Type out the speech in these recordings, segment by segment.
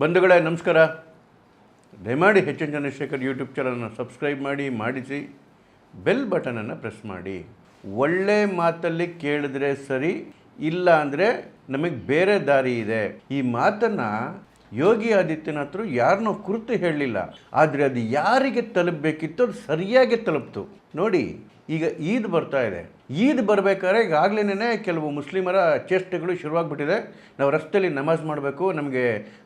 ಬಂಧುಗಳೇ ನಮಸ್ಕಾರ. ದಯಮಾಡಿ ಎಚ್ ಎನ್ ಚಂದ್ರಶೇಖರ್ ಯೂಟ್ಯೂಬ್ ಚಾನಲನ್ನು ಸಬ್ಸ್ಕ್ರೈಬ್ ಮಾಡಿಸಿ ಬೆಲ್ ಬಟನನ್ನು ಪ್ರೆಸ್ ಮಾಡಿ. ಒಳ್ಳೆ ಮಾತಲ್ಲಿ ಕೇಳಿದ್ರೆ ಸರಿ, ಇಲ್ಲ ಅಂದರೆ ನಮಗೆ ಬೇರೆ ದಾರಿ ಇದೆ. ಈ ಮಾತನ್ನು ಯೋಗಿ ಆದಿತ್ಯನಾಥರು ಯಾರನ್ನೋ ಕುರಿತು ಹೇಳಲಿಲ್ಲ, ಆದರೆ ಅದು ಯಾರಿಗೆ ತಲುಪಬೇಕಿತ್ತು ಅದು ಸರಿಯಾಗಿ ತಲುಪ್ತು. ನೋಡಿ, ಈಗ ಈದ್ ಬರ್ತಾ ಇದೆ. ಈದ್ ಬರಬೇಕಾದ್ರೆ ಈಗಾಗಲೇ ಕೆಲವು ಮುಸ್ಲಿಮರ ಚೇಷ್ಟೆಗಳು ಶುರುವಾಗ್ಬಿಟ್ಟಿದೆ. ನಾವು ರಸ್ತೆಯಲ್ಲಿ ನಮಾಜ್ ಮಾಡಬೇಕು, ನಮಗೆ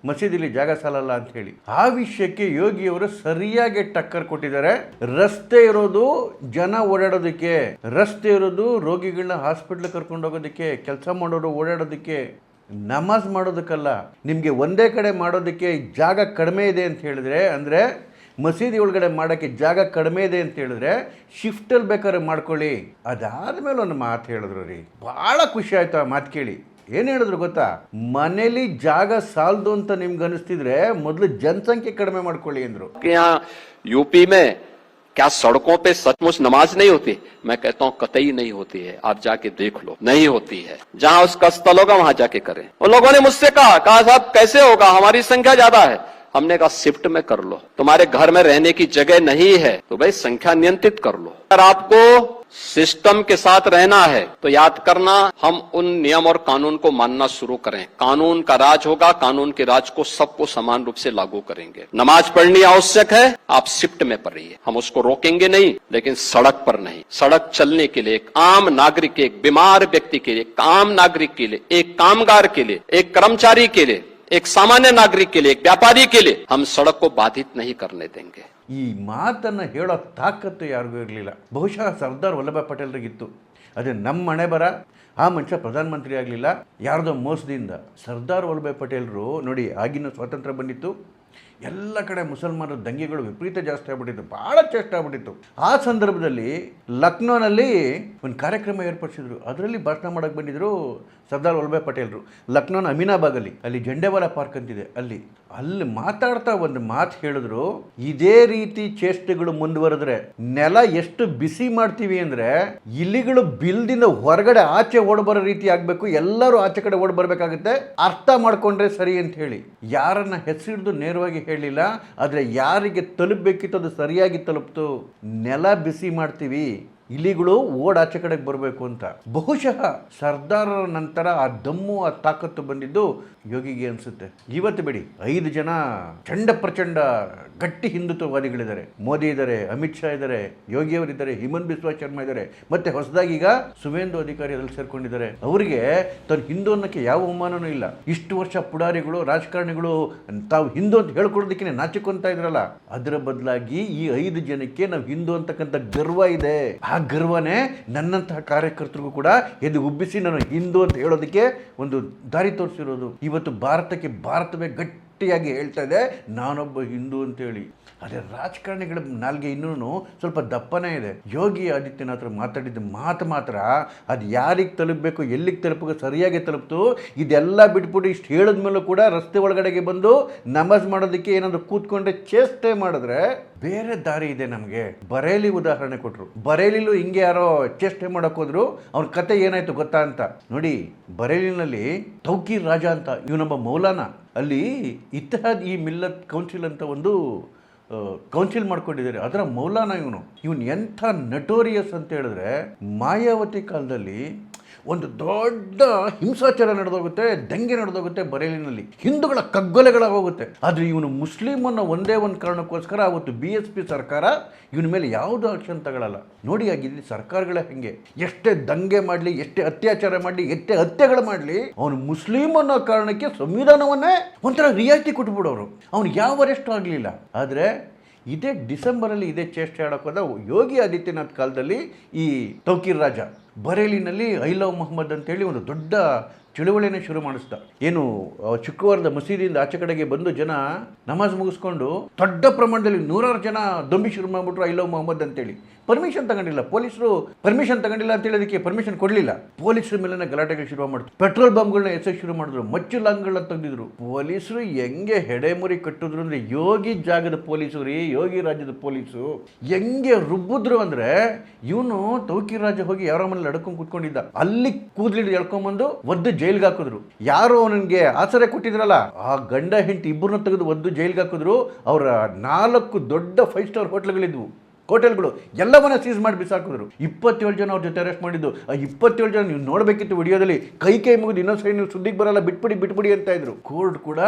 ಮಸೀದಿಲಿ ಜಾಗ ಸಾಲಲ್ಲ ಅಂತ ಹೇಳಿ. ಆ ವಿಷಯಕ್ಕೆ ಯೋಗಿಯವರು ಸರಿಯಾಗಿ ಟಕ್ಕರ್ ಕೊಟ್ಟಿದ್ದಾರೆ. ರಸ್ತೆ ಇರೋದು ಜನ ಓಡಾಡೋದಕ್ಕೆ, ರಸ್ತೆ ಇರೋದು ರೋಗಿಗಳನ್ನ ಹಾಸ್ಪಿಟ್ಲ್ ಕರ್ಕೊಂಡು ಹೋಗೋದಕ್ಕೆ, ಕೆಲಸ ಮಾಡೋರು ಓಡಾಡೋದಕ್ಕೆ, ನಮಾಜ್ ಮಾಡೋದಕ್ಕಲ್ಲ. ನಿಮಗೆ ಒಂದೇ ಕಡೆ ಮಾಡೋದಕ್ಕೆ ಜಾಗ ಕಡಿಮೆ ಇದೆ ಅಂತ ಹೇಳಿದ್ರೆ, ಅಂದರೆ ಮಸೀದಿ ಒಳಗಡೆ ಮಾಡೋಕ್ಕೆ ಜಾಗ ಕಡಿಮೆ ಇದೆ ಅಂತ ಹೇಳಿದ್ರೆ ಶಿಫ್ಟಲ್ಲಿ ಬೇಕಾದ್ರೆ ಮಾಡ್ಕೊಳ್ಳಿ. ಅದಾದಮೇಲೆ ಒಂದು ಮಾತು ಹೇಳಿದ್ರು ರೀ, ಭಾಳ ಖುಷಿ ಆಯಿತು ಆ ಮಾತು ಕೇಳಿ. ಏನು ಹೇಳಿದ್ರು ಗೊತ್ತಾ? ಮನೇಲಿ ಜಾಗ ಸಾಲದು ಅಂತ ನಿಮ್ಗೆ ಅನಿಸ್ತಿದ್ರೆ ಮೊದಲು ಜನಸಂಖ್ಯೆ ಕಡಿಮೆ ಮಾಡ್ಕೊಳ್ಳಿ ಅಂದರು. यूपी में क्या सड़कों पे सचमुच नमाज नहीं होती? मैं कहता हूँ कतई नहीं होती है, आप जाके देख लो, नहीं होती है. जहाँ उसका स्थल होगा वहां जाके करें. और लोगों ने मुझसे कहा साहब कैसे होगा, हमारी संख्या ज्यादा है. हमने कहा शिफ्ट में कर लो. तुम्हारे घर में रहने की जगह नहीं है तो भाई संख्या नियंत्रित कर लो. अगर आपको सिस्टम के साथ रहना है तो याद करना, हम उन नियम और कानून को मानना शुरू करें. कानून का राज होगा, कानून के राज को सबको समान रूप से लागू करेंगे. नमाज पढ़नी आवश्यक है, आप शिफ्ट में पढ़िए, हम उसको रोकेंगे नहीं, लेकिन सड़क पर नहीं. सड़क चलने के लिए एक आम नागरिक, एक बीमार व्यक्ति के लिए, एक आम नागरिक के लिए, एक कामगार के लिए, एक कर्मचारी के लिए, एक सामान्य नागरिक के लिए, एक व्यापारी के लिए हम सड़क को बाधित नहीं करने देंगे. ಈ ಮಾತನ್ನು ಹೇಳೋ ತಾಕತ್ತು ಯಾರಿಗೂ ಇರಲಿಲ್ಲ. ಬಹುಶಃ ಸರ್ದಾರ್ ವಲ್ಲಭಾಯ್ ಪಟೇಲ್ರಿಗಿತ್ತು. ಅದೇ ನಮ್ಮ ಮನೆ ಬರ, ಆ ಮನುಷ್ಯ ಪ್ರಧಾನಮಂತ್ರಿ ಆಗಲಿಲ್ಲ, ಯಾರ್ದೋ ಮೋಸದಿಂದ. ಸರ್ದಾರ್ ವಲ್ಲಭಾಯ್ ಪಟೇಲರು ನೋಡಿ, ಆಗಿನ ಸ್ವಾತಂತ್ರ್ಯ ಬಂದಿತ್ತು, ಎಲ್ಲ ಕಡೆ ಮುಸಲ್ಮಾನರ ದಂಗೆಗಳು ವಿಪರೀತ ಜಾಸ್ತಿ ಆಗ್ಬಿಟ್ಟಿತ್ತು, ಭಾಳ ಚೇಷ್ಟ ಆಗ್ಬಿಟ್ಟಿತ್ತು. ಆ ಸಂದರ್ಭದಲ್ಲಿ ಲಕ್ನೋನಲ್ಲಿ ಒಂದು ಕಾರ್ಯಕ್ರಮ ಏರ್ಪಡಿಸಿದ್ರು. ಅದರಲ್ಲಿ ಭಾಷಣ ಮಾಡೋಕ್ಕೆ ಬಂದಿದ್ರು ಸರ್ದಾರ್ ವಲ್ಲಭಾಯ್ ಪಟೇಲರು. ಲಕ್ನೋನ ಅಮೀನಾಬಾಗಲ್ಲಿ, ಅಲ್ಲಿ ಜಂಡೇವಾಲಾ ಪಾರ್ಕ್ ಅಂತಿದೆ, ಅಲ್ಲಿ ಮಾತಾಡ್ತಾ ಒಂದು ಮಾತು ಹೇಳಿದ್ರು, ಇದೇ ರೀತಿ ಚೇಷ್ಟೆಗಳು ಮುಂದುವರೆದ್ರೆ ನೆಲ ಎಷ್ಟು ಬಿಸಿ ಮಾಡ್ತೀವಿ ಅಂದರೆ ಇಲಿಗಳು ಬಿಲ್ದಿಂದ ಹೊರಗಡೆ ಆಚೆ ಓಡಬರೋ ರೀತಿ ಆಗಬೇಕು, ಎಲ್ಲರೂ ಆಚೆ ಕಡೆ ಓಡಿ ಬರಬೇಕಾಗುತ್ತೆ, ಅರ್ಥ ಮಾಡ್ಕೊಂಡ್ರೆ ಸರಿ ಅಂತ ಹೇಳಿ. ಯಾರನ್ನ ಹೆಸರಿಡ್ದು ನೇರವಾಗಿ ಹೇಳಿಲ್ಲ, ಆದರೆ ಯಾರಿಗೆ ತಲುಪಬೇಕಿತ್ತು ಅದು ಸರಿಯಾಗಿ ತಲುಪ್ತು. ನೆಲ ಬಿಸಿ ಮಾಡ್ತೀವಿ, ಇಲಿಗಳು ಓಡಾಚೆ ಕಡೆಗೆ ಬರಬೇಕು ಅಂತ. ಬಹುಶಃ ಸರ್ದಾರರ ನಂತರ ಆ ದಮ್ಮು, ಆ ತಾಕತ್ತು ಬಂದಿದ್ದು ಯೋಗಿಗೆ ಅನಿಸುತ್ತೆ. ಇವತ್ತು ಬಿಡಿ, 5 ಜನ ಚಂಡ ಪ್ರಚಂಡ ಗಟ್ಟಿ ಹಿಂದುತ್ವವಾದಿಗಳಿದ್ದಾರೆ. ಮೋದಿ ಇದ್ದಾರೆ, ಅಮಿತ್ ಶಾ ಇದ್ದಾರೆ, ಯೋಗಿಯವರಿದ್ದಾರೆ, ಹಿಮಂತ ಬಿಸ್ವಾ ಶರ್ಮಾ ಇದ್ದಾರೆ, ಮತ್ತೆ ಹೊಸದಾಗಿ ಈಗ ಸುವೇಂದು ಅಧಿಕಾರಿ ಅದ್ರಲ್ಲಿ ಸೇರ್ಕೊಂಡಿದ್ದಾರೆ. ಅವರಿಗೆ ತನ್ನ ಹಿಂದೂ ಅನ್ನೋಕ್ಕೆ ಯಾವ ಅವಮಾನನೂ ಇಲ್ಲ. ಇಷ್ಟು ವರ್ಷ ಪುಡಾರಿಗಳು, ರಾಜಕಾರಣಿಗಳು ತಾವು ಹಿಂದೂ ಅಂತ ಹೇಳ್ಕೊಡೋದಕ್ಕೆ ನಾಚಿಕೊಂತ ಇದ್ರಲ್ಲ, ಅದರ ಬದಲಾಗಿ ಈ 5 ಜನಕ್ಕೆ ನಾವು ಹಿಂದೂ ಅಂತಕ್ಕಂಥ ಗರ್ವ ಇದೆ. ಆ ಗರ್ವನೇ ನನ್ನಂತಹ ಕಾರ್ಯಕರ್ತರಿಗೂ ಕೂಡ ಎದ್ದು ಉಬ್ಬಿಸಿ ನಾನು ಹಿಂದೂ ಅಂತ ಹೇಳೋದಕ್ಕೆ ಒಂದು ದಾರಿ ತೋರಿಸಿರೋದು. ಇವತ್ತು ಭಾರತವೇ ಗಟ್ಟಿಯಾಗಿ ಹೇಳ್ತಾ ಇದೆ ನಾನೊಬ್ಬ ಹಿಂದೂ ಅಂತೇಳಿ. ಅದೇ ರಾಜಕಾರಣಿಗಳ ನಾಲ್ಗೆ ಇನ್ನೂ ಸ್ವಲ್ಪ ದಪ್ಪನೇ ಇದೆ. ಯೋಗಿ ಆದಿತ್ಯನಾಥರು ಮಾತಾಡಿದ ಮಾತ್ರ ಅದು ಯಾರಿಗೆ ತಲುಪಬೇಕು, ಎಲ್ಲಿಗೆ ತಲುಪಬೇಕು ಸರಿಯಾಗಿ ತಲುಪ್ತು. ಇದೆಲ್ಲ ಬಿಟ್ಬಿಟ್ಟು ಇಷ್ಟು ಹೇಳಿದ ಮೇಲೂ ಕೂಡ ರಸ್ತೆ ಒಳಗಡೆಗೆ ಬಂದು ನಮಾಜ್ ಮಾಡೋದಕ್ಕೆ ಏನಾದರೂ ಕೂತ್ಕೊಂಡ್ರೆ ಚೇಷ್ಟೆ ಮಾಡಿದ್ರೆ ಬೇರೆ ದಾರಿ ಇದೆ ನಮಗೆ. ಬರೇಲಿ ಉದಾಹರಣೆ ಕೊಟ್ಟರು. ಬರೇಲಿಲೂ ಹಿಂಗೆ ಯಾರೋ ಚೇಷ್ಟೆ ಮಾಡೋಕೆ ಹೋದ್ರು. ಅವ್ರ ಕತೆ ಏನಾಯ್ತು ಗೊತ್ತಾ ಅಂತ ನೋಡಿ. ಬರೇಲಿನಲ್ಲಿ ತೌಕೀರ್ ರಾಜಾ ಅಂತ ಇವನೊಬ್ಬ ಮೌಲಾನಾ, ಅಲ್ಲಿ ಇತ್ತಿಹಾದ್ ಇ ಮಿಲ್ಲತ್ ಕೌನ್ಸಿಲ್ ಅಂತ ಒಂದು ಕೌನ್ಸಿಲ್ ಮಾಡ್ಕೊಂಡಿದ್ದಾರೆ. ಅದರ ಮೌಲಾನಾ ಇವನು ಎಂಥ ನಟೋರಿಯಸ್ ಅಂತ ಹೇಳಿದ್ರೆ, ಮಾಯಾವತಿ ಕಾಲದಲ್ಲಿ ಒಂದು ದೊಡ್ಡ ಹಿಂಸಾಚಾರ ನಡೆದೋಗುತ್ತೆ, ದಂಗೆ ನಡೆದೋಗುತ್ತೆ ಬರೇಲಿನಲ್ಲಿ, ಹಿಂದೂಗಳ ಕಗ್ಗೊಲೆಗಳಾಗೋಗುತ್ತೆ. ಆದರೆ ಇವನು ಮುಸ್ಲಿಂ ಅನ್ನೋ ಒಂದೇ ಒಂದು ಕಾರಣಕ್ಕೋಸ್ಕರ ಅವತ್ತು BSP ಸರ್ಕಾರ ಇವನ ಮೇಲೆ ಯಾವುದೂ ಆಕ್ಷನ್ ತಗೊಳ್ಳಲ್ಲ. ನೋಡಿ, ಆಗಿದ್ದು ಸರ್ಕಾರಗಳೇ ಹೆಂಗೆ, ಎಷ್ಟೇ ದಂಗೆ ಮಾಡಲಿ, ಎಷ್ಟೇ ಅತ್ಯಾಚಾರ ಮಾಡಲಿ, ಎಷ್ಟೇ ಹತ್ಯೆಗಳು ಮಾಡಲಿ, ಅವನು ಮುಸ್ಲಿಂ ಅನ್ನೋ ಕಾರಣಕ್ಕೆ ಸಂವಿಧಾನವನ್ನೇ ಒಂಥರ ರಿಯಾಯಿತಿ ಕೊಟ್ಬಿಡೋರು. ಅವನು ಯಾವ ಅರೆಸ್ಟ್ ಆಗಲಿಲ್ಲ. ಆದರೆ ಇದೇ ಡಿಸೆಂಬರಲ್ಲಿ ಇದೇ ಚೇಷ್ಟೆ ಆಡೋಕೋದ ಯೋಗಿ ಆದಿತ್ಯನಾಥ್ ಕಾಲದಲ್ಲಿ ಈ ತೌಕೀರ್ ರಾಜ ಬರೇಲಿನಲ್ಲಿ ಐ ಲವ್ ಮೊಹಮ್ಮದ್ ಅಂತೇಳಿ ಒಂದು ದೊಡ್ಡ ಚಳುವಳಿನೇ ಶುರು ಮಾಡಿಸ್ದ. ಏನು ಶುಕ್ರವಾರದ ಮಸೀದಿಯಿಂದ ಆಚೆ ಕಡೆಗೆ ಬಂದು ಜನ ನಮಾಜ್ ಮುಗಿಸ್ಕೊಂಡು ದೊಡ್ಡ ಪ್ರಮಾಣದಲ್ಲಿ 100 ಜನ ದೊಂಬಿ ಶುರು ಮಾಡಿಬಿಟ್ರು ಐ ಲವ್ ಮೊಹಮ್ಮದ್ ಅಂತೇಳಿ. ಪರ್ಮಿಷನ್ ತಗೊಂಡಿಲ್ಲ, ಪೊಲೀಸರು ಪರ್ಮಿಷನ್ ತಗೊಂಡಿಲ್ಲ ಅಂತೇಳಿ ಅದಕ್ಕೆ ಪರ್ಮಿಷನ್ ಕೊಡಲಿಲ್ಲ. ಪೊಲೀಸರ ಮೇಲೆನೇ ಗಲಾಟೆಗಳು ಶುರು ಮಾಡಿದ್ರು, ಪೆಟ್ರೋಲ್ ಬಾಂಬ್ಗಳನ್ನ ಎಸೆಕ್ ಶುರು ಮಾಡಿದ್ರು, ಮಚ್ಚು ಲಾಂಗ್ಗಳನ್ನ ತೆಗೆದಿದ್ರು. ಪೊಲೀಸರು ಹೆಂಗೆ ಹೆಡೆಮುರಿ ಕಟ್ಟಿದ್ರು ಅಂದರೆ, ಯೋಗಿ ಜಾಗದ ಪೊಲೀಸರು ರೀ, ಯೋಗಿ ರಾಜ್ಯದ ಪೊಲೀಸು ಹೆಂಗೆ ರುಬ್ಬಿದ್ರು ಅಂದರೆ, ಇವನು ತೌಕೀರ್ ರಾಜ ಹೋಗಿ ಯಾರ ಮನೇಲಿ ಅಡ್ಕೊಂಡು ಕೂತ್ಕೊಂಡಿದ್ದ, ಅಲ್ಲಿ ಕೂದಲಿಟ್ಟು ಎಳ್ಕೊಂಬಂದು ಒದ್ದು ಜೈಲ್ಗೆ ಹಾಕಿದ್ರು. ಯಾರು ಅವನಿಗೆ ಆಸರೆ ಕೊಟ್ಟಿದ್ರಲ್ಲ ಆ ಗಂಡ ಹೆಂಡತಿ ಇಬ್ಬರನ್ನ ತೆಗೆದು ಒದ್ದು ಜೈಲ್ಗೆ ಹಾಕಿದ್ರು. ಅವರ 4 ದೊಡ್ಡ 5 ಸ್ಟಾರ್ ಹೋಟ್ಲ್ಗಳಿದ್ವು, ಹೋಟೆಲ್ಗಳು ಎಲ್ಲವನ್ನ ಸೀಸ್ ಮಾಡಿ ಬಿಸಾಕಿದ್ರು. 27 ಜನ ಅವ್ರ ಜೊತೆ ಅರೆಸ್ಟ್ ಮಾಡಿದ್ದು. ಆ 27 ಜನ ನೀವು ನೋಡಬೇಕಿತ್ತು ವಿಡಿಯೋದಲ್ಲಿ, ಕೈ ಮುಗಿದು ಇನ್ನೊಂದು ಸರಿ ನೀವು ಸುದ್ದಿಗೆ ಬರಲ್ಲ, ಬಿಟ್ಬಿಡಿ ಅಂತ ಇದ್ರು. ಕೋರ್ಟ್ ಕೂಡ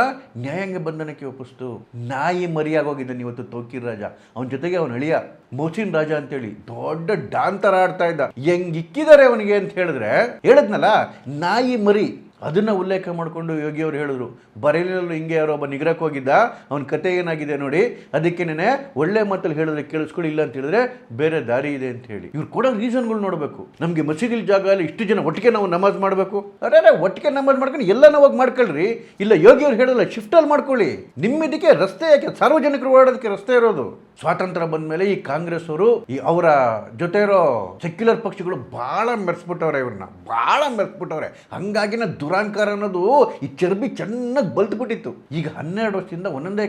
ನ್ಯಾಯಾಂಗ ಬಂಧನಕ್ಕೆ ಒಪ್ಪಿಸ್ತು. ನಾಯಿ ಮರಿಯಾಗೋಗಿದ್ದಾನೆ ಇವತ್ತು ತೌಕೀರ್ ರಾಜ. ಅವನ ಜೊತೆಗೆ ಅವನ ಅಳಿಯ ಮೊಹಸಿನ್ ರಾಜ ಅಂತೇಳಿ ದೊಡ್ಡ ಡಾನ್ ಥರ ಆಡ್ತಾ ಇದ್ದ. ಹೆಂಗಿಕ್ಕಿದ್ದಾರೆ ಅವನಿಗೆ ಅಂತ ಹೇಳಿದ್ರೆ, ಹೇಳಿದ್ನಲ್ಲ ನಾಯಿ ಮರಿ, ಅದನ್ನು ಉಲ್ಲೇಖ ಮಾಡಿಕೊಂಡು ಯೋಗಿ ಅವರು ಹೇಳಿದ್ರು, ಬರೇಲಿನಲ್ಲೂ ಹಿಂಗೆ ಯಾರೋ ಒಬ್ಬ ನಿಗ್ರಹಕ್ಕೆ ಹೋಗಿದ್ದ, ಅವನ ಕತೆ ಏನಾಗಿದೆ ನೋಡಿ, ಅದಕ್ಕೇನೆ ಒಳ್ಳೆ ಮಾತಲ್ಲಿ ಹೇಳಿದ್ರೆ ಕೇಳಿಸ್ಕೊಳ್ಳಿ, ಇಲ್ಲ ಅಂತ ಹೇಳಿದ್ರೆ ಬೇರೆ ದಾರಿ ಇದೆ ಅಂತ ಹೇಳಿ. ಇವ್ರು ಕೊಡೋ ರೀಸನ್ಗಳು ನೋಡಬೇಕು. ನಮಗೆ ಮಸೀದಿಲಿ ಜಾಗ ಅಲ್ಲಿ ಇಷ್ಟು ಜನ ಒಟ್ಟಿಗೆ ನಾವು ನಮಾಜ್ ಮಾಡಬೇಕು, ಅರೆ ಒಟ್ಟಿಗೆ ನಮಾಜ್ ಮಾಡ್ಕೊಂಡು ಎಲ್ಲ ನಾವು ಮಾಡ್ಕೊಳ್ರಿ. ಇಲ್ಲ, ಯೋಗಿ ಅವ್ರು ಹೇಳಲ್ಲ, ಶಿಫ್ಟಲ್ಲಿ ಮಾಡ್ಕೊಳ್ಳಿ. ನಿಮ್ಮಿದಕ್ಕೆ ರಸ್ತೆ ಯಾಕೆ, ಸಾರ್ವಜನಿಕರು ಓಡಾಡೋದಕ್ಕೆ ರಸ್ತೆ ಇರೋದು. ಸ್ವಾತಂತ್ರ್ಯ ಬಂದ ಮೇಲೆ ಈ ಕಾಂಗ್ರೆಸ್ ಅವರು ಅವರ ಜೊತೆ ಇರೋ ಸೆಕ್ಯುಲರ್ ಪಕ್ಷಗಳು ಭಾಳ ಮೆರೆಸ್ಬಿಟ್ಟವ್ರೆ, ಇವ್ರನ್ನ ಭಾಳ ಮೆರೆಸ್ಬಿಟ್ಟವ್ರೆ. ಹಂಗಾಗಿನ ದುರಾಂಕಾರ ಅನ್ನೋದು ಈ ಚರ್ಬಿ ಚೆನ್ನಾಗಿ ಬಲ್ತ್ಬಿಟ್ಟಿತ್ತು. ಈಗ 12 ವರ್ಷದಿಂದ ಒಂದೊಂದೇ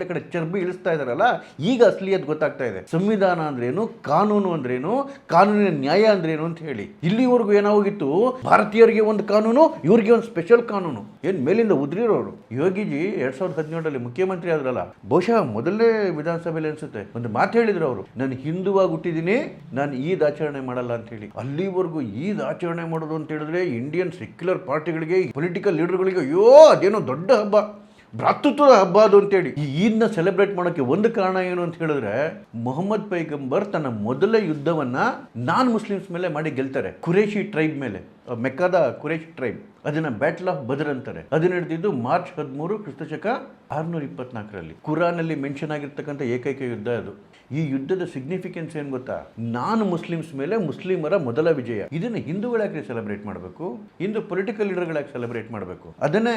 ಕಡೆ ಚರ್ಬಿ ಇಳಿಸ್ತಾ ಇದಾರಲ್ಲ, ಈಗ ಅಸಲಿಯತ್ ಗೊತ್ತಾಗ್ತಾ ಇದೆ. ಸಂವಿಧಾನ ಅಂದ್ರೇನು, ಕಾನೂನು ಅಂದ್ರೇನು, ಕಾನೂನಿನ ನ್ಯಾಯ ಅಂದ್ರೇನು ಅಂತ ಹೇಳಿ. ಇಲ್ಲಿವರೆಗೂ ಏನಾಗೋಗಿತ್ತು, ಭಾರತೀಯರಿಗೆ ಒಂದು ಕಾನೂನು, ಇವ್ರಿಗೆ ಒಂದು ಸ್ಪೆಷಲ್ ಕಾನೂನು. ಏನ್ ಮೇಲಿಂದ ಉದ್ರಿರೋರು. ಯೋಗಿಜಿ 2017ರಲ್ಲಿ ಮುಖ್ಯಮಂತ್ರಿ ಆದ್ರಲ್ಲ, ಬಹುಶಃ ಮೊದಲನೇ ವಿಧಾನಸಭೆಯಲ್ಲಿ ಅನ್ಸುತ್ತೆ ಒಂದು ಮಾತು ಹೇಳಿದ್ರು ಅವರು, ನಾನು ಹಿಂದುವಾಗಿ ಹುಟ್ಟಿದ್ದೀನಿ, ನಾನು ಈದ್ ಆಚರಣೆ ಮಾಡಲ್ಲ ಅಂತ ಹೇಳಿ. ಅಲ್ಲಿವರೆಗೂ ಈದ್ ಆಚರಣೆ ಮಾಡೋದು ಅಂತ ಹೇಳಿದ್ರೆ ಇಂಡಿಯನ್ ಸೆಕ್ಯುಲರ್ ಪಾರ್ಟಿಗಳಿಗೆ, ಪೊಲಿಟಿಕಲ್ ಲೀಡರ್ಗಳಿಗೆ ಅಯ್ಯೋ ಅದೇನೋ ದೊಡ್ಡ ಹಬ್ಬ, ಭ್ರಾತೃತ್ವದ ಹಬ್ಬ ಅದು ಅಂತೇಳಿ. ಈ ಈದ್ನ ಸೆಲೆಬ್ರೇಟ್ ಮಾಡೋಕ್ಕೆ ಒಂದು ಕಾರಣ ಏನು ಅಂತ ಹೇಳಿದ್ರೆ, ಮೊಹಮ್ಮದ್ ಪೈಗಂಬರ್ ತನ್ನ ಮೊದಲ ಯುದ್ಧವನ್ನ ನಾನ್ ಮುಸ್ಲಿಮ್ಸ್ ಮೇಲೆ ಮಾಡಿ ಗೆಲ್ತಾರೆ, ಕುರೇಶಿ ಟ್ರೈಬ್ ಮೇಲೆ, ಮೆಕ್ಕಾದ ಕುರೇಶಿ ಟ್ರೈಬ್. ಅದನ್ನ ಬ್ಯಾಟಲ್ ಆಫ್ ಬದರ್ ಅಂತಾರೆ. ಅದು ನಡೆದಿದ್ದು ಮಾರ್ಚ್ 13 ಕ್ರಿಸ್ತಶಕ 624ರಲ್ಲಿ. ಕುರಾನಲ್ಲಿ ಮೆನ್ಷನ್ ಆಗಿರ್ತಕ್ಕಂಥ ಏಕೈಕ ಯುದ್ಧ ಅದು. ಈ ಯುದ್ಧದ ಸಿಗ್ನಿಫಿಕೆನ್ಸ್ ಏನು ಗೊತ್ತಾ, ನಾನು ಮುಸ್ಲಿಮ್ಸ್ ಮೇಲೆ ಮುಸ್ಲಿಮರ ಮೊದಲ ವಿಜಯ. ಇದನ್ನು ಹಿಂದೂಗಳಾಗಿ ಸೆಲೆಬ್ರೇಟ್ ಮಾಡಬೇಕು, ಹಿಂದೂ ಪೊಲಿಟಿಕಲ್ ಲೀಡರ್ಗಳಾಗಿ ಸೆಲೆಬ್ರೇಟ್ ಮಾಡಬೇಕು. ಅದನ್ನೇ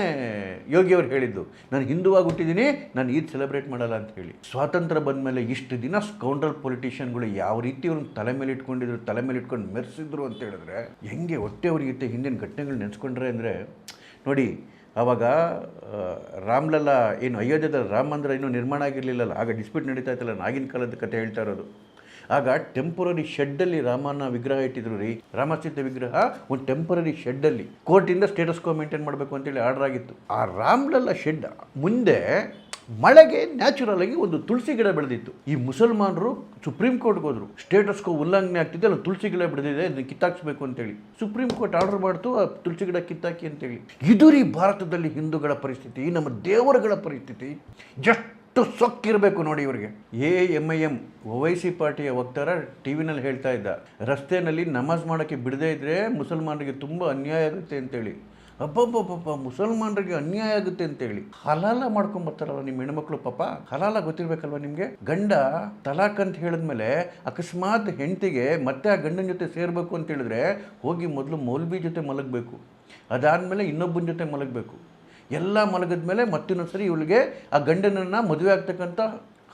ಯೋಗಿ ಅವರು ಹೇಳಿದ್ದು, ನಾನು ಹಿಂದೂವಾಗಿ ಹುಟ್ಟಿದ್ದೀನಿ, ನಾನು ಈದ್ ಸೆಲೆಬ್ರೇಟ್ ಮಾಡಲ್ಲ ಅಂತ ಹೇಳಿ. ಸ್ವಾತಂತ್ರ್ಯ ಬಂದ ಮೇಲೆ ಇಷ್ಟು ದಿನ ಸ್ಕೌಂಡ್ರಲ್ ಪೊಲಿಟಿಷಿಯನ್ಗಳು ಯಾವ ರೀತಿ ಅವ್ರನ್ನ ತಲೆ ಮೇಲೆ ಇಟ್ಕೊಂಡು ಮೆರೆಸಿದ್ರು ಅಂತ ಹೇಳಿದ್ರೆ, ಹೆಂಗೆ ಹೊಟ್ಟೆ ಉರಿಯುತ್ತೆ ಹಿಂದಿನ ಘಟನೆಗಳು ನೆನೆಸ್ಕೊಂಡ್ರೆ. ಅಂದರೆ ನೋಡಿ, ಆವಾಗ ರಾಮ್ಲಲ್ಲಾ ಏನು ಅಯೋಧ್ಯೆದಲ್ಲಿ ರಾಮ ಮಂದಿರ ಇನ್ನೂ ನಿರ್ಮಾಣ ಆಗಿರಲಿಲ್ಲಲ್ಲ, ಆಗ ಡಿಸ್ಪ್ಯೂಟ್ ನಡೀತಾ ಇತ್ತಲ್ಲ, ಆಗಿನ ಕಾಲದ ಕತೆ ಹೇಳ್ತಾ ಇರೋದು. ಆಗ ಟೆಂಪರರಿ ಶೆಡ್ಡಲ್ಲಿ ರಾಮನ ವಿಗ್ರಹ ಇಟ್ಟಿದ್ರು ರೀ, ರಾಮಸೀತೆ ವಿಗ್ರಹ ಒಂದು ಟೆಂಪರರಿ ಶೆಡ್ಡಲ್ಲಿ. ಕೋರ್ಟಿಂದ ಸ್ಟೇಟಸ್ ಕೋ ಮೇಂಟೈನ್ ಮಾಡಬೇಕು ಅಂತೇಳಿ ಆರ್ಡರ್ ಆಗಿತ್ತು. ಆ ರಾಮ್ಲಲ್ಲಾ ಶೆಡ್ ಮುಂದೆ ಮಳೆಗೆ ನ್ಯಾಚುರಲ್ ಆಗಿ ಒಂದು ತುಳಸಿ ಗಿಡ ಬೆಳೆದಿತ್ತು. ಈ ಮುಸಲ್ಮಾನರು ಸುಪ್ರೀಂ ಕೋರ್ಟ್ಗೆ ಹೋದ್ರು, ಸ್ಟೇಟಸ್ ಕೋ ಉಲ್ಲಂಘನೆ ಆಗ್ತಿದೆ, ಅಲ್ಲ ತುಳಸಿ ಗಿಡ ಬೆಳೆದಿದೆ, ಇದನ್ನು ಕಿತ್ತಾಕ್ಸ್ಬೇಕು ಅಂತೇಳಿ. ಸುಪ್ರೀಂ ಕೋರ್ಟ್ ಆರ್ಡರ್ ಮಾಡ್ತು ಆ ತುಳಸಿ ಗಿಡ ಕಿತ್ತಾಕಿ ಅಂತೇಳಿ. ಇದು ರೀ ಭಾರತದಲ್ಲಿ ಹಿಂದೂಗಳ ಪರಿಸ್ಥಿತಿ, ನಮ್ಮ ದೇವರುಗಳ ಪರಿಸ್ಥಿತಿ. ಎಷ್ಟು ಸೊಕ್ಕಿರಬೇಕು ನೋಡಿ ಇವರಿಗೆ. AMIM OIC ಪಾರ್ಟಿಯ ವಕ್ತಾರ ಟಿವಿನಲ್ಲಿ ಹೇಳ್ತಾ ಇದ್ದ, ರಸ್ತೆಯಲ್ಲಿ ನಮಾಜ್ ಮಾಡೋಕ್ಕೆ ಬಿಡದೇ ಇದ್ರೆ ಮುಸಲ್ಮಾನರಿಗೆ ತುಂಬ ಅನ್ಯಾಯ ಆಗುತ್ತೆ ಅಂತೇಳಿ. ಅಬ್ಬಬ್ಬಬ್ಬ, ಮುಸಲ್ಮಾನರಿಗೆ ಅನ್ಯಾಯ ಆಗುತ್ತೆ ಅಂತೇಳಿ ಹಲಾಲ ಮಾಡ್ಕೊಂಬರ್ತಾರಲ್ಲ ನಿಮ್ಮ ಹೆಣ್ಮಕ್ಳು. ಪಾಪ ಹಲಾಲ ಗೊತ್ತಿರ್ಬೇಕಲ್ವ ನಿಮಗೆ. ಗಂಡ ತಲಾಕ್ ಅಂತ ಹೇಳಿದ್ಮೇಲೆ ಅಕಸ್ಮಾತ್ ಹೆಂಡತಿಗೆ ಮತ್ತೆ ಆ ಗಂಡನ ಜೊತೆ ಸೇರಬೇಕು ಅಂತ ಹೇಳಿದ್ರೆ, ಹೋಗಿ ಮೊದಲು ಮೌಲ್ವಿ ಜೊತೆ ಮಲಗಬೇಕು, ಅದಾದಮೇಲೆ ಇನ್ನೊಬ್ಬನ ಜೊತೆ ಮಲಗಬೇಕು. ಎಲ್ಲ ಮಲಗಿದ್ಮೇಲೆ ಮತ್ತಿನ್ನೊಂದು ಸರಿ ಇವಳಿಗೆ ಆ ಗಂಡನನ್ನು ಮದುವೆ ಆಗ್ತಕ್ಕಂಥ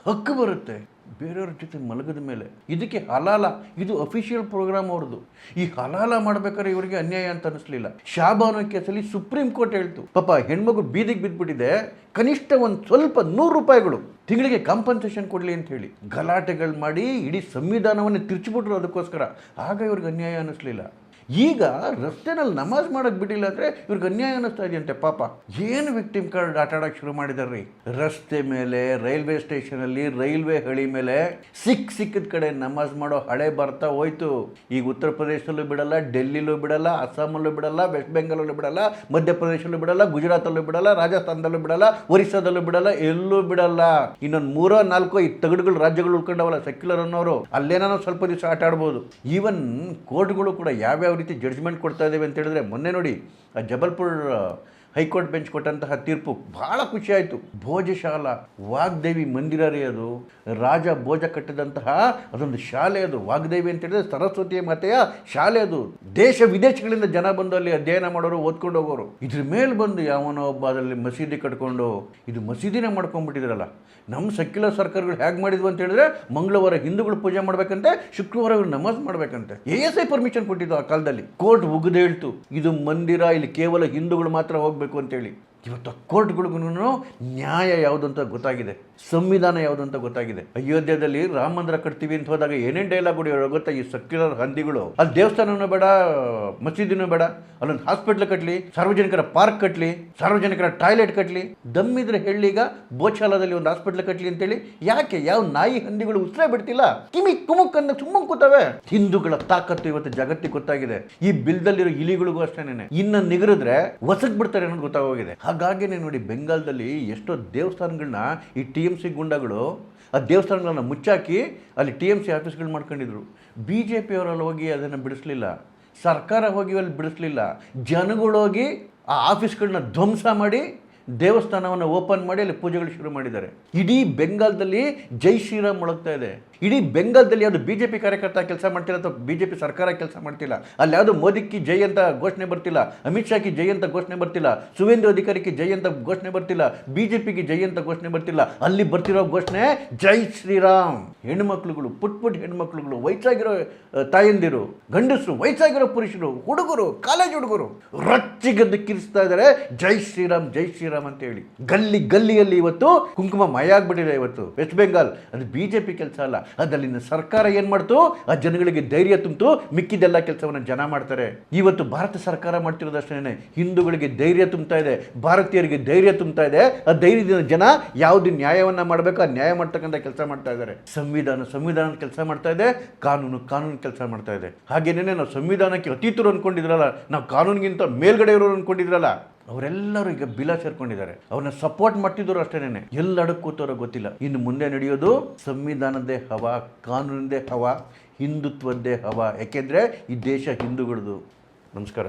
ಹಕ್ಕು ಬರುತ್ತೆ ಬೇರೆಯವ್ರ ಜೊತೆ ಮಲಗಿದ ಮೇಲೆ. ಇದಕ್ಕೆ ಹಲಾಲ, ಇದು ಅಫಿಷಿಯಲ್ ಪ್ರೋಗ್ರಾಮ್ ಅವ್ರದ್ದು. ಈ ಹಲಾಲ ಮಾಡ್ಬೇಕಾದ್ರೆ ಇವರಿಗೆ ಅನ್ಯಾಯ ಅಂತ ಅನಿಸ್ಲಿಲ್ಲ. ಶಾಬಾನೋ ಕೇಸಲ್ಲಿ ಸುಪ್ರೀಂ ಕೋರ್ಟ್ ಹೇಳ್ತು, ಪಾಪ ಹೆಣ್ಮಗು ಬೀದಿಗೆ ಬಿದ್ದುಬಿಟ್ಟಿದೆ, ಕನಿಷ್ಠ ಒಂದು ಸ್ವಲ್ಪ 100 ರೂಪಾಯಿಗಳು ತಿಂಗಳಿಗೆ ಕಾಂಪನ್ಸೇಷನ್ ಕೊಡಲಿ ಅಂತ ಹೇಳಿ ಗಲಾಟೆಗಳು ಮಾಡಿ ಇಡೀ ಸಂವಿಧಾನವನ್ನೇ ತಿರ್ಚಿಬಿಟ್ರು ಅದಕ್ಕೋಸ್ಕರ. ಆಗ ಇವ್ರಿಗೆ ಅನ್ಯಾಯ ಅನ್ನಿಸ್ಲಿಲ್ಲ. ಈಗ ರಸ್ತೆನಲ್ಲಿ ನಮಾಜ್ ಮಾಡೋಕ್ಕೆ ಬಿಟ್ಟಿಲ್ಲ ಅಂದರೆ ಇವ್ರಿಗೆ ಅನ್ಯಾಯ ಅನ್ನಿಸ್ತಾ ಇದೆಯಂತೆ. ಪಾಪ ಏನು ವಿಕ್ಟಿಮ್ ಕಾರ್ಡ್ ಆಟ ಆಡೋಕ್ಕೆ ಶುರು ಮಾಡಿದಾರ್ರಿ. ರಸ್ತೆ ಮೇಲೆ, ರೈಲ್ವೆ ಸ್ಟೇಷನಲ್ಲಿ, ರೈಲ್ವೆ ಹಳಿ ಮೇಲೆ ಸಿಕ್ಕಿದ ಕಡೆ ನಮಾಜ್ ಮಾಡೋ ಹಳೆ ಬರ್ತಾ ಹೋಯ್ತು. ಈಗ ಉತ್ತರ ಪ್ರದೇಶದಲ್ಲೂ ಬಿಡಲ್ಲ, ಡೆಲ್ಲಿಲೂ ಬಿಡಲ್ಲ, ಅಸ್ಸಾಮಲ್ಲೂ ಬಿಡಲ್ಲ, ವೆಸ್ಟ್ ಬೆಂಗಾಲಲ್ಲೂ ಬಿಡಲ್ಲ, ಮಧ್ಯಪ್ರದೇಶಲ್ಲೂ ಬಿಡಲ್ಲ, ಗುಜರಾತಲ್ಲೂ ಬಿಡಲ್ಲ, ರಾಜಸ್ಥಾನದಲ್ಲೂ ಬಿಡಲ್ಲ, ಒರಿಸ್ಸಾದಲ್ಲೂ ಬಿಡಲ್ಲ, ಎಲ್ಲೂ ಬಿಡಲ್ಲ. ಇನ್ನೊಂದು 3-4 ಈ ತಗಡುಗಳು ರಾಜ್ಯಗಳು ಉಳ್ಕೊಂಡವಲ್ಲ ಸೆಕ್ಯುಲರ್ ಅನ್ನೋರು, ಅಲ್ಲೇನೋ ಸ್ವಲ್ಪ ದಿವಸ ಆಟ ಆಡ್ಬೋದು. ಈವನ್ ಕೋರ್ಟ್ಗಳು ಕೂಡ ಯಾವ್ಯಾವ ರೀತಿ ಜಡ್ಜ್ಮೆಂಟ್ ಕೊಡ್ತಾ ಇದ್ದೇವೆ ಅಂತ ಹೇಳಿದ್ರೆ, ಮೊನ್ನೆ ನೋಡಿ ಆ ಜಬಲ್ಪುರ್ ಹೈಕೋರ್ಟ್ ಬೆಂಚ್ ಕೊಟ್ಟಂತಹ ತೀರ್ಪು ಬಹಳ ಖುಷಿ ಆಯಿತು. ಭೋಜಶಾಲಾ ವಾಗ್ದೇವಿ ಮಂದಿರ ರೀ ಅದು, ರಾಜ ಭೋಜ ಕಟ್ಟಿದಂತಹ ಅದೊಂದು ಶಾಲೆ ಅದು. ವಾಗ್ದೇವಿ ಅಂತ ಹೇಳಿದ್ರೆ ಸರಸ್ವತಿಯ ಮಾತೆಯ ಶಾಲೆ ಅದು. ದೇಶ ವಿದೇಶಗಳಿಂದ ಜನ ಬಂದು ಅಲ್ಲಿ ಅಧ್ಯಯನ ಮಾಡೋರು, ಓದ್ಕೊಂಡು ಹೋಗೋರು. ಇದ್ರ ಮೇಲೆ ಬಂದು ಯಾವನೋ ಒಬ್ಬ ಅದರಲ್ಲಿ ಮಸೀದಿ ಕಟ್ಕೊಂಡು ಇದು ಮಸೀದಿನೇ ಮಾಡ್ಕೊಂಡ್ಬಿಟ್ಟಿದ್ರಲ್ಲ. ನಮ್ಮ ಸೆಕ್ಯುಲರ್ ಸರ್ಕಾರಗಳು ಹೇಗೆ ಮಾಡಿದ್ವು ಅಂತ ಹೇಳಿದ್ರೆ, ಮಂಗಳವಾರ ಹಿಂದೂಗಳು ಪೂಜೆ ಮಾಡ್ಬೇಕಂತೆ, ಶುಕ್ರವಾರ ಇವರು ನಮಾಜ್ ಮಾಡ್ಬೇಕಂತೆ. ASI ಪರ್ಮಿಷನ್ ಕೊಟ್ಟಿದ್ದು ಆ ಕಾಲದಲ್ಲಿ. ಕೋರ್ಟ್ ಉಗಿದು ಹೇಳ್ತು, ಇದು ಮಂದಿರ, ಇಲ್ಲಿ ಕೇವಲ ಹಿಂದೂಗಳು ಮಾತ್ರ ಹೋಗ್ಬೇಕು ಅಂತೇಳಿ. ಇವತ್ತು ಕೋರ್ಟ್ಗಳಿಗೂ ನ್ಯಾಯ ಯಾವುದು ಅಂತ ಗೊತ್ತಾಗಿದೆ, ಸಂವಿಧಾನ ಯಾವುದು ಅಂತ ಗೊತ್ತಾಗಿದೆ. ಅಯೋಧ್ಯೆಯಲ್ಲಿ ರಾಮ ಮಂದಿರ ಕಟ್ತೀವಿ ಅಂತ ಹೋದಾಗ ಏನೇನು ಡೈಲಾಗ್ ಹೊಡಿಯೋರು ಗೊತ್ತಾ ಈ ಸೆಕ್ಯುಲರ್ ಹಂದಿಗಳು? ಅಲ್ಲಿ ದೇವಸ್ಥಾನನೂ ಬೇಡ, ಮಸೀದಿನೂ ಬೇಡ, ಅಲ್ಲೊಂದು ಹಾಸ್ಪಿಟ್ಲ್ ಕಟ್ಟಲಿ, ಸಾರ್ವಜನಿಕರ ಪಾರ್ಕ್ ಕಟ್ಟಲಿ, ಸಾರ್ವಜನಿಕರ ಟಾಯ್ಲೆಟ್ ಕಟ್ಟಲಿ, ದಮ್ಮಿದ್ರೆ ಹೇಳೀಗ ಬೋಚಾಲದಲ್ಲಿ ಒಂದು ಹಾಸ್ಪಿಟ್ಲ್ ಕಟ್ಟಲಿ ಅಂತೇಳಿ. ಯಾಕೆ? ಯಾವ ನಾಯಿ ಹಂದಿಗಳು ಉಸಿರೇ ಬಿಡ್ತಿಲ್ಲ, ಕಿಮಿ ಕುಮುಕ್ ಅಂದ ಸುಮ್ಮನೆ ಕೂತವೆ. ಹಿಂದೂಗಳ ತಾಕತ್ತು ಇವತ್ತು ಜಗತ್ತಿಗೆ ಗೊತ್ತಾಗಿದೆ. ಈ ಬಿಲ್ದಲ್ಲಿರೋ ಇಲಿಗಳಿಗೂ ಅಷ್ಟೇನೆ, ಇನ್ನು ನಿಗರಿದ್ರೆ ಒಸಕ್ ಬಿಡ್ತಾರೆ ಅನ್ನೋದು ಗೊತ್ತಾಗೋಗಿದೆ. ಹಾಗಾಗಿನೇ ನೋಡಿ, ಬೆಂಗಾಲದಲ್ಲಿ ಎಷ್ಟೋ ದೇವಸ್ಥಾನಗಳನ್ನ ಈ TMC ಗುಂಡಗಳು ಆ ದೇವಸ್ಥಾನಗಳನ್ನ ಮುಚ್ಚಾಕಿ ಅಲ್ಲಿ TMC ಆಫೀಸ್ಗಳು ಮಾಡ್ಕೊಂಡಿದ್ರು. BJP ಅವರಲ್ಲಿ ಹೋಗಿ ಅದನ್ನು ಬಿಡಿಸ್ಲಿಲ್ಲ, ಸರ್ಕಾರ ಹೋಗಿ ಅಲ್ಲಿ ಬಿಡಿಸ್ಲಿಲ್ಲ, ಜನಗಳೋಗಿ ಆ ಆಫೀಸ್ಗಳನ್ನ ಧ್ವಂಸ ಮಾಡಿ ದೇವಸ್ಥಾನವನ್ನು ಓಪನ್ ಮಾಡಿ ಅಲ್ಲಿ ಪೂಜೆಗಳು ಶುರು ಮಾಡಿದ್ದಾರೆ. ಇಡೀ ಬೆಂಗಾಲದಲ್ಲಿ ಜೈ ಶ್ರೀರಾಮ್ ಮೊಳಗ್ತಾ ಇದೆ. ಇಡೀ ಬೆಂಗಾಲದಲ್ಲಿ ಯಾವುದು BJP ಕಾರ್ಯಕರ್ತ ಕೆಲಸ ಮಾಡ್ತಿಲ್ಲ ಅಥವಾ BJP ಸರ್ಕಾರ ಕೆಲಸ ಮಾಡ್ತಿಲ್ಲ. ಅಲ್ಲಿ ಯಾವುದು ಮೋದಿಕ್ಕೆ ಜೈ ಅಂತ ಘೋಷಣೆ ಬರ್ತಿಲ್ಲ, ಅಮಿತ್ ಶಾಕ್ಕೆ ಜೈ ಅಂತ ಘೋಷಣೆ ಬರ್ತಿಲ್ಲ, ಸುವೇಂದು ಅಧಿಕಾರಿಗೆ ಜೈ ಅಂತ ಘೋಷಣೆ ಬರ್ತಿಲ್ಲ, BJPಗೆ ಜೈ ಅಂತ ಘೋಷಣೆ ಬರ್ತಿಲ್ಲ. ಅಲ್ಲಿ ಬರ್ತಿರೋ ಘೋಷಣೆ ಜೈ ಶ್ರೀರಾಮ್. ಹೆಣ್ಮಕ್ಳುಗಳು, ಪುಟ್ ಹೆಣ್ಮಕ್ಳುಗಳು, ವಯಸ್ಸಾಗಿರೋ ತಾಯಂದಿರು, ಗಂಡಸರು, ವಯಸ್ಸಾಗಿರೋ ಪುರುಷರು, ಹುಡುಗರು, ಕಾಲೇಜ್ ಹುಡುಗರು ರಚ್ಚಿಗೆದ್ದು ಕಿರಿಸ್ತಾ ಇದ್ದಾರೆ ಜೈ ಶ್ರೀರಾಮ್ ಜೈ ಶ್ರೀರಾಮ್ ಅಂತ ಹೇಳಿ. ಗಲ್ಲಿಯಲ್ಲಿ ಇವತ್ತು ಕುಂಕುಮ ಮಯ ಆಗ್ಬಿಟ್ಟಿದೆ. ಇವತ್ತು ವೆಸ್ಟ್ ಬೆಂಗಾಲ್ ಅದು BJP ಕೆಲಸ ಅಲ್ಲ, ಅದಲ್ಲಿನ ಸರ್ಕಾರ ಏನ್ ಮಾಡ್ತು, ಆ ಜನಗಳಿಗೆ ಧೈರ್ಯ ತುಂಬಿತು, ಮಿಕ್ಕಿದೆಲ್ಲ ಕೆಲಸವನ್ನ ಜನ ಮಾಡ್ತಾರೆ. ಇವತ್ತು ಭಾರತ ಸರ್ಕಾರ ಮಾಡ್ತಿರೋದಷ್ಟೇನೆ ಹಿಂದೂಗಳಿಗೆ ಧೈರ್ಯ ತುಂಬ್ತಾ ಇದೆ, ಭಾರತೀಯರಿಗೆ ಧೈರ್ಯ ತುಂಬ್ತಾ ಇದೆ. ಆ ಧೈರ್ಯದಿಂದ ಜನ ಯಾವ್ದು ನ್ಯಾಯವನ್ನ ಮಾಡಬೇಕು ಆ ನ್ಯಾಯ ಮಾಡ್ತಕ್ಕಂಥ ಕೆಲಸ ಮಾಡ್ತಾ ಇದ್ದಾರೆ. ಸಂವಿಧಾನ ಕೆಲಸ ಮಾಡ್ತಾ ಇದೆ, ಕಾನೂನು ಕೆಲಸ ಮಾಡ್ತಾ ಇದೆ. ಹಾಗೇನೇ ನಾವು ಸಂವಿಧಾನಕ್ಕೆ ಅತೀತರು ಅನ್ಕೊಂಡಿದ್ರಲ್ಲ, ನಾವು ಕಾನೂನಿಗಿಂತ ಮೇಲ್ಗಡೆ ಇರೋರು ಅನ್ಕೊಂಡಿದ್ರಲ್ಲ, ಅವರೆಲ್ಲರೂ ಈಗ ಬಿಲ ಸೇರ್ಕೊಂಡಿದ್ದಾರೆ. ಅವ್ರನ್ನ ಸಪೋರ್ಟ್ ಮಾಡ್ತಿದ್ರು ಅಷ್ಟೇನೆ. ಎಲ್ಲಡಕ್ಕೆ ಕೂತವ್ರೋ ಗೊತ್ತಿಲ್ಲ. ಇನ್ನು ಮುಂದೆ ನಡೆಯೋದು ಸಂವಿಧಾನದೇ ಹವಾ, ಕಾನೂನಿಂದೇ ಹವಾ, ಹಿಂದುತ್ವದ್ದೇ ಹವಾ. ಯಾಕೆಂದ್ರೆ ಈ ದೇಶ ಹಿಂದೂಗಳದು. ನಮಸ್ಕಾರ.